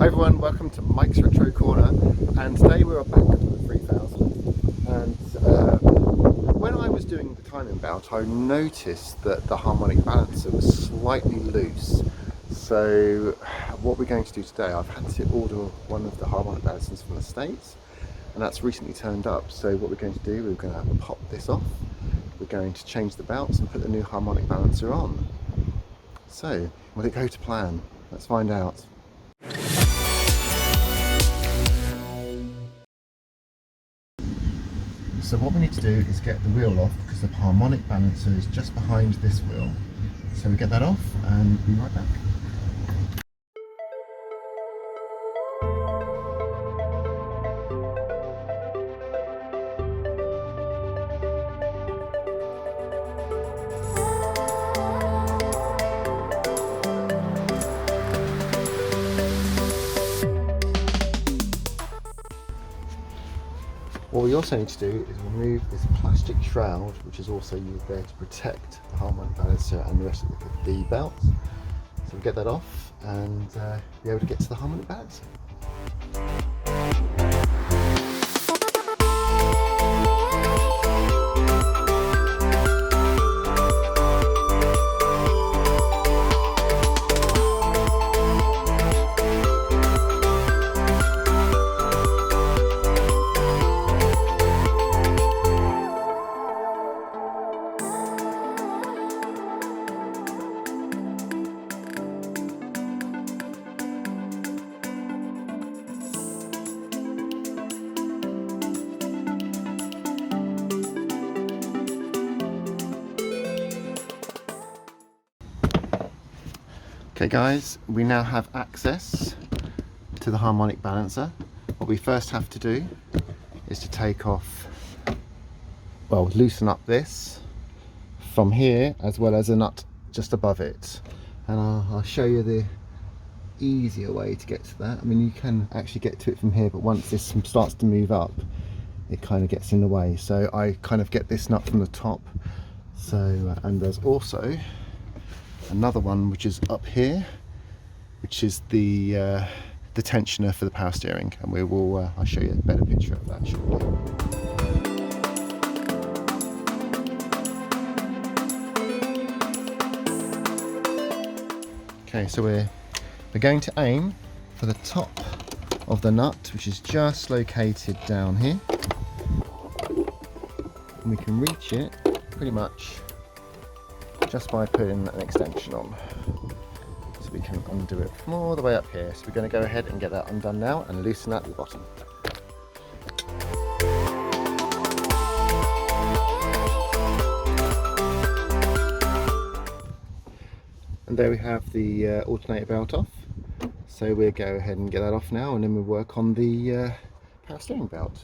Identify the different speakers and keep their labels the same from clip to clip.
Speaker 1: Hi everyone, welcome to Mike's Retro Corner, and today we're back to the 3000, and when I was doing the timing belt I noticed that the harmonic balancer was slightly loose. So what we're going to do today, I've had to order one of the harmonic balancers from the States, and that's recently turned up. So what we're going to do, we're going to pop this off, we're going to change the belts and put the new harmonic balancer on. So will it go to plan? Let's find out. So what we need to do is get the wheel off, because the harmonic balancer is just behind this wheel. So we get that off and be right back. What we also need to do is remove this plastic shroud, which is also used there to protect the harmonic balancer and the rest of the belts. So we get that off and be able to get to the harmonic balancer. Okay guys, we now have access to the harmonic balancer. What we first have to do is to take off, well, loosen up this from here as well as a nut just above it. And I'll show you the easier way to get to that. I mean, you can actually get to it from here, but once this starts to move up, it kind of gets in the way. So I kind of get this nut from the top. So, and there's also another one which is up here, which is the tensioner for the power steering, and we will I'll show you a better picture of that shortly. Okay, so we're going to aim for the top of the nut, which is just located down here, and we can reach it pretty much just by putting an extension on. So we can undo it from all the way up here. So we're going to go ahead and get that undone now and loosen that at the bottom. And there we have the alternator belt off. So we'll go ahead and get that off now, and then we'll work on the power steering belt.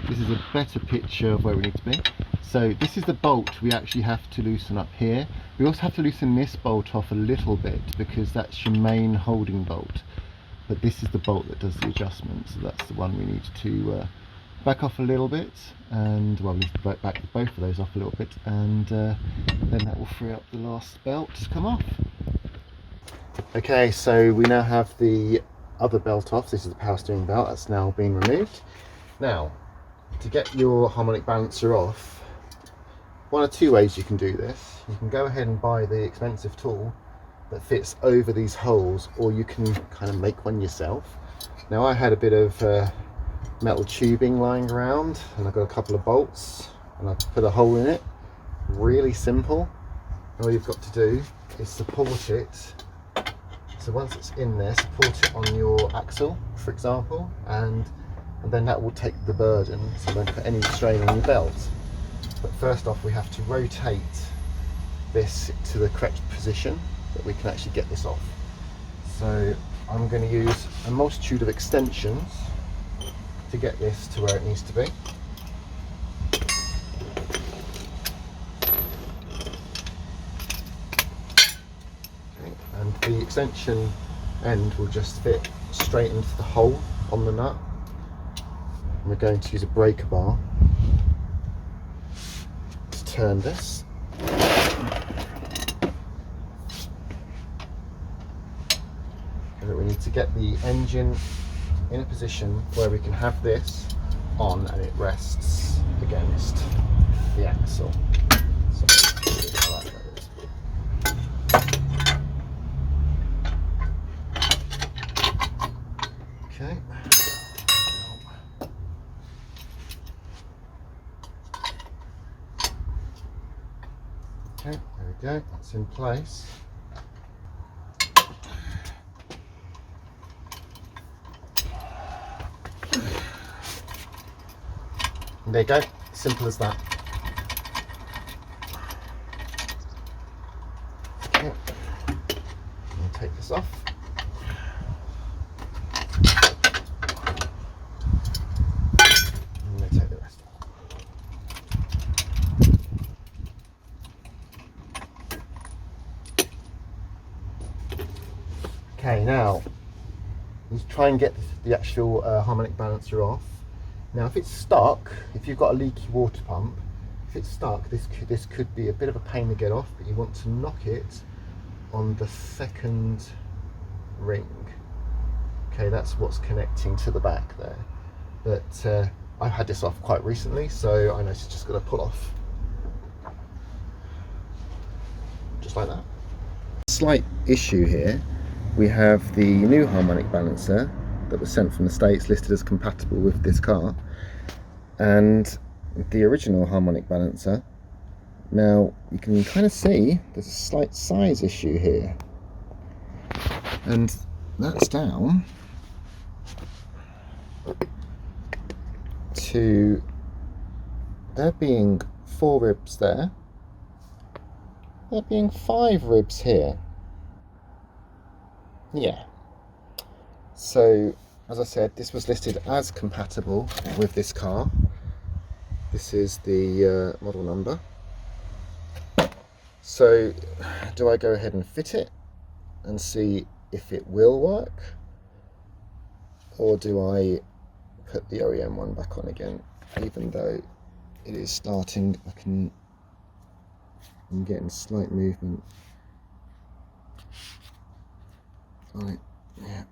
Speaker 1: This is a better picture of where we need to be. So this is the bolt we actually have to loosen up here. We also have to loosen this bolt off a little bit because that's your main holding bolt. But this is the bolt that does the adjustment, so that's the one we need to back off a little bit, and well, we need to back both of those off a little bit, and then that will free up the last belt to come off. Okay, so we now have the other belt off. This is the power steering belt that's now been removed. Now, to get your harmonic balancer off, one of two ways you can do this. You can go ahead and buy the expensive tool that fits over these holes, or you can kind of make one yourself. Now I had a bit of metal tubing lying around, and I've got a couple of bolts, and I've put a hole in it. Really simple. All you've got to do is support it. So once it's in there, support it on your axle, for example, and then that will take the burden, so you won't put any strain on your belt. But first off, we have to rotate this to the correct position that we can actually get this off. So I'm going to use a multitude of extensions to get this to where it needs to be. Okay. And the extension end will just fit straight into the hole on the nut. And we're going to use a breaker bar to turn this. need to get the engine in a position where we can have this on and it rests against the axle. So, okay. Okay, there we go, that's in place. And there you go, simple as that. Okay, I'll take this off. And we'll take the rest off. Okay, now let's try and get the actual harmonic balancer off. Now if it's stuck, if you've got a leaky water pump, if it's stuck, this could be a bit of a pain to get off, but you want to knock it on the second ring. Okay, that's what's connecting to the back there. But I've had this off quite recently, so I know it's just got to pull off. Just like that. Slight issue here. We have the new harmonic balancer that was sent from the States listed as compatible with this car, and the original harmonic balancer. Now you can kind of see there's a slight size issue here, and that's down to there being 4 ribs there, there being 5 ribs here. Yeah, so as I said, this was listed as compatible with this car. This is the model number. So do I go ahead and fit it and see if it will work, or do I put the OEM one back on again, even though it is starting? I'm getting slight movement on it. Yeah,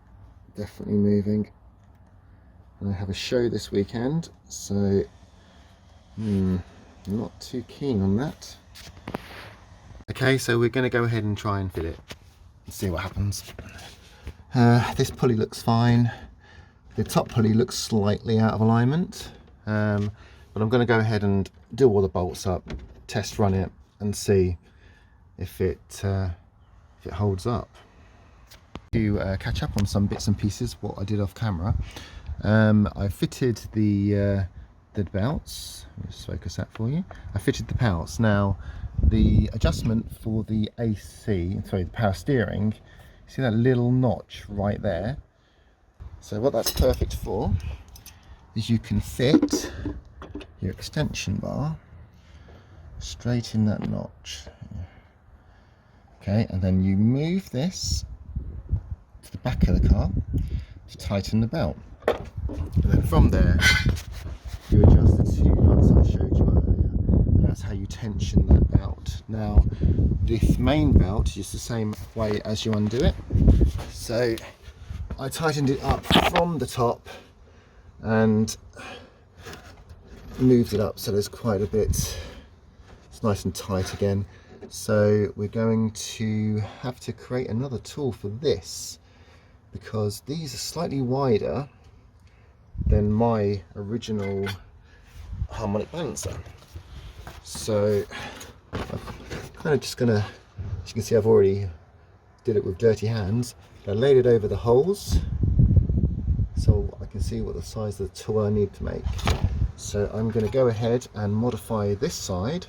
Speaker 1: definitely moving. And I have a show this weekend, so I'm not too keen on that. Okay, so we're going to go ahead and try and fit it and see what happens. This pulley looks fine. The top pulley looks slightly out of alignment, but I'm going to go ahead and do all the bolts up, test run it, and see if it holds up. To catch up on some bits and pieces what I did off camera, I fitted the belts. Let's focus that for you. I fitted the belts. Now the adjustment for the the power steering, see that little notch right there? So what that's perfect for is you can fit your extension bar straight in that notch. Okay, and then you move this to the back of the car to tighten the belt, and then from there you adjust the 2 nuts I showed you earlier, and that's how you tension that belt. Now this main belt is the same way as you undo it, so I tightened it up from the top and moved it up so there's quite a bit, it's nice and tight again. So we're going to have to create another tool for this, because these are slightly wider than my original harmonic balancer. So I'm kind of just gonna, as you can see, I've already did it with dirty hands. I laid it over the holes so I can see what the size of the tool I need to make. So I'm going to go ahead and modify this side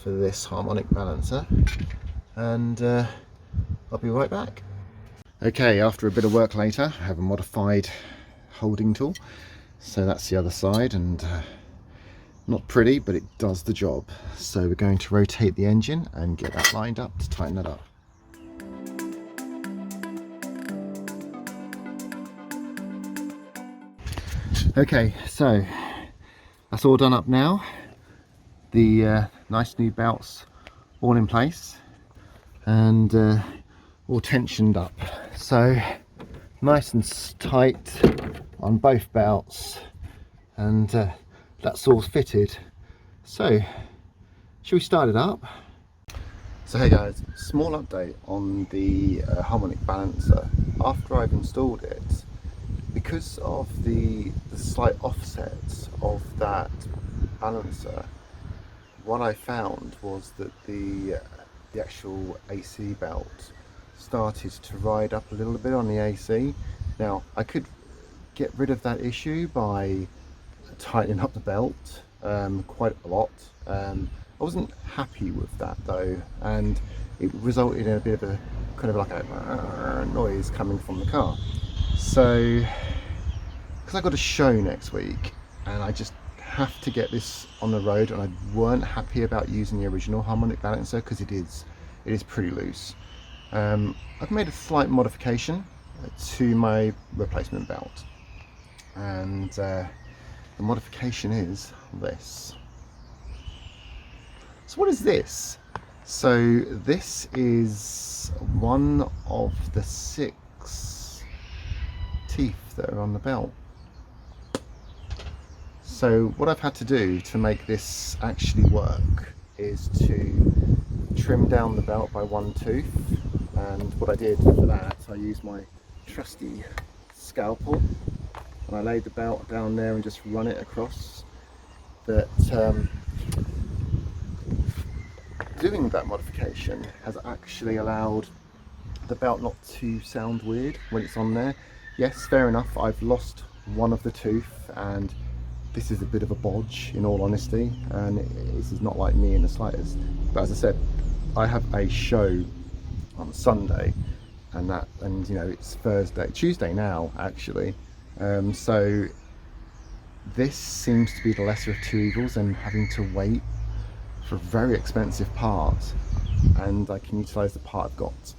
Speaker 1: for this harmonic balancer, and I'll be right back. Okay, after a bit of work later, I have a modified holding tool. So that's the other side, and not pretty, but it does the job. So we're going to rotate the engine and get that lined up to tighten that up. Okay, so that's all done up now. The nice new belts all in place and all tensioned up. So nice and tight on both belts, and that's all fitted. So should we start it up? So hey guys, small update on the Harmonic Balancer. After I've installed it, because of the slight offsets of that balancer, what I found was that the actual AC belt started to ride up a little bit on the AC. Now I could get rid of that issue by tightening up the belt quite a lot. I wasn't happy with that though, and it resulted in a bit of a kind of like a noise coming from the car. So, because I got a show next week and I just have to get this on the road, and I weren't happy about using the original Harmonic Balancer because it is pretty loose. I've made a slight modification to my replacement belt, and the modification is this. So what is this? So this is one of the 6 teeth that are on the belt. So what I've had to do to make this actually work is to trim down the belt by 1 tooth, and what I did for that, I used my trusty scalpel and I laid the belt down there and just run it across. That doing that modification has actually allowed the belt not to sound weird when it's on there. Yes, fair enough, I've lost one of the tooth, and this is a bit of a bodge in all honesty, and this is not like me in the slightest. But as I said, I have a show on Sunday, and you know, it's Tuesday now actually. So this seems to be the lesser of 2 evils, and having to wait for a very expensive part, and I can utilize the part I've got.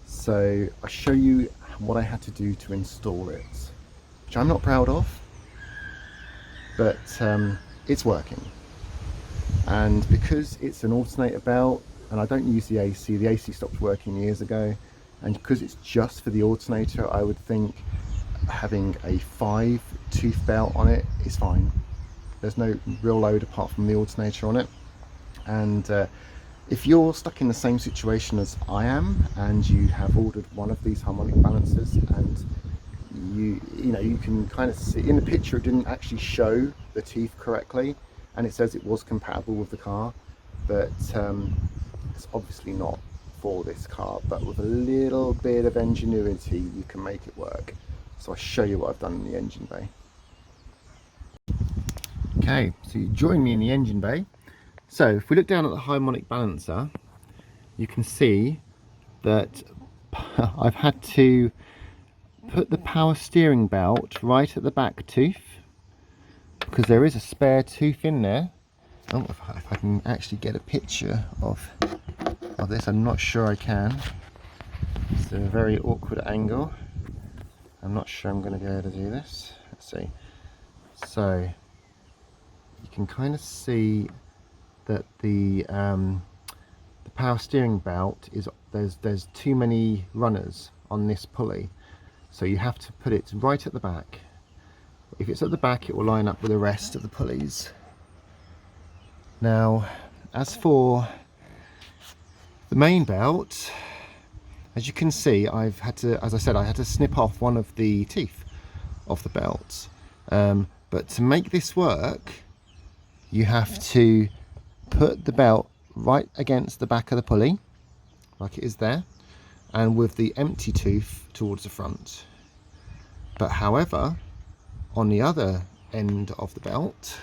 Speaker 1: So I'll show you what I had to do to install it, which I'm not proud of, but it's working. And because it's an alternator belt and I don't use the AC stopped working years ago, and because it's just for the alternator, I would think having a 5 tooth belt on it is fine. There's no real load apart from the alternator on it. And if you're stuck in the same situation as I am, and you have ordered one of these Harmonic Balancers, and you know, you can kind of see in the picture it didn't actually show the teeth correctly, and it says it was compatible with the car, but it's obviously not for this car. But with a little bit of ingenuity you can make it work. So I'll show you what I've done in the engine bay. Okay, so you join me in the engine bay. So if we look down at the Harmonic Balancer, you can see that I've had to put the power steering belt right at the back tooth, because there is a spare tooth in there. Oh, if I can actually get a picture of this, I'm not sure I can. It's a very awkward angle. I'm not sure I'm going to be able to do this. Let's see. So you can kind of see that the power steering belt is there's too many runners on this pulley, so you have to put it right at the back. If it's at the back, it will line up with the rest of the pulleys. Now, as for the main belt, as you can see, I've had to, as I said, I had to snip off one of the teeth of the belt. But to make this work, you have to put the belt right against the back of the pulley, like it is there, and with the empty tooth towards the front. But however, on the other end of the belt,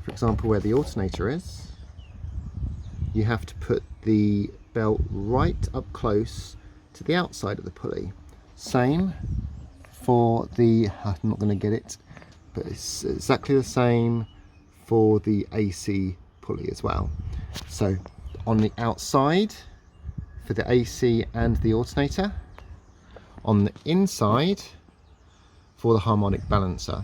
Speaker 1: for example where the alternator is, you have to put the belt right up close to the outside of the pulley. Same for the, I'm not going to get it, but it's exactly the same for the AC pulley as well. So on the outside for the AC and the alternator, on the inside for the Harmonic Balancer,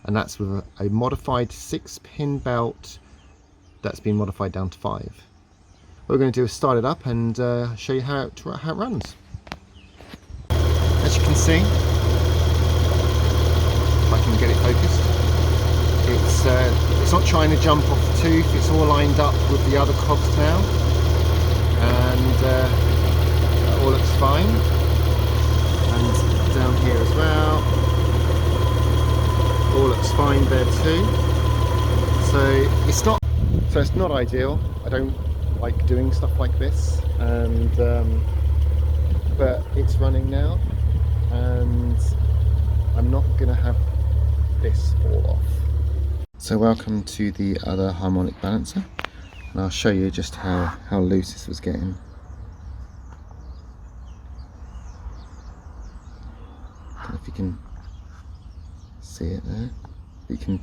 Speaker 1: and that's with a modified 6-pin belt that's been modified down to 5. What we're going to do is start it up and show you how it runs. see, if I can get it focused, it's not trying to jump off the tooth, it's all lined up with the other cogs now, and that all looks fine. And down here as well, all looks fine there too. So it's not ideal. I don't like doing stuff like this, and but it's running now, and I'm not gonna have this fall off. So welcome to the other harmonic balancer, and I'll show you just how loose this was getting. I don't know if you can see it there. You can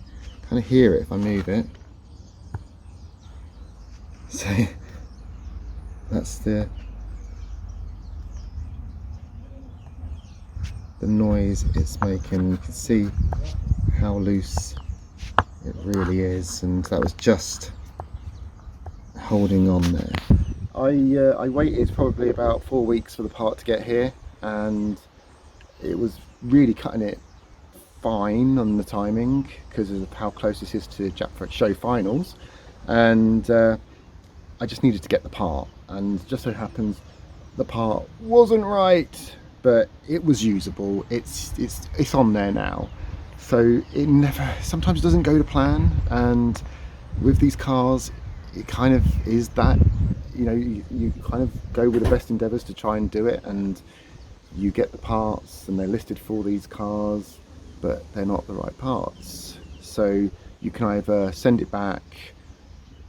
Speaker 1: kind of hear it if I move it. So that's the noise it's making. You can see how loose it really is, and that was just holding on there. I waited probably about 4 weeks for the part to get here, and it was really cutting it fine on the timing because of how close this is to Jackfruit Show finals, and I just needed to get the part, and just so happens the part wasn't right, but it was usable. It's on there now, so it sometimes doesn't go to plan, and with these cars it kind of is that, you know, you kind of go with the best endeavors to try and do it, and you get the parts and they're listed for these cars, but they're not the right parts. So you can either send it back,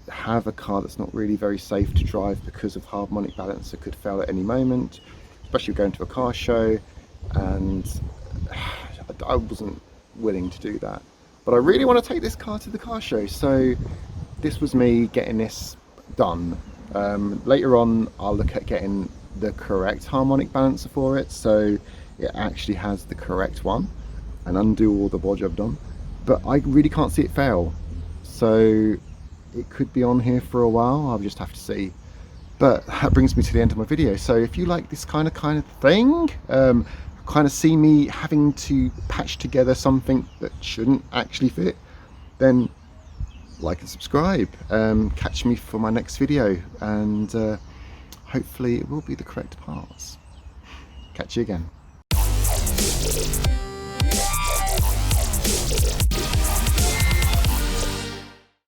Speaker 1: have a car that's not really very safe to drive because of harmonic balancer could fail at any moment, especially going to a car show, and I wasn't willing to do that. But I really want to take this car to the car show, so this was me getting this done. Later on I'll look at getting the correct harmonic balancer for it, so it actually has the correct one, and undo all the bodge I've done. But I really can't see it fail, so it could be on here for a while. I'll just have to see. But that brings me to the end of my video. So if you like this kind of thing, kind of see me having to patch together something that shouldn't actually fit, then like and subscribe. Catch me for my next video, and hopefully it will be the correct parts. Catch you again.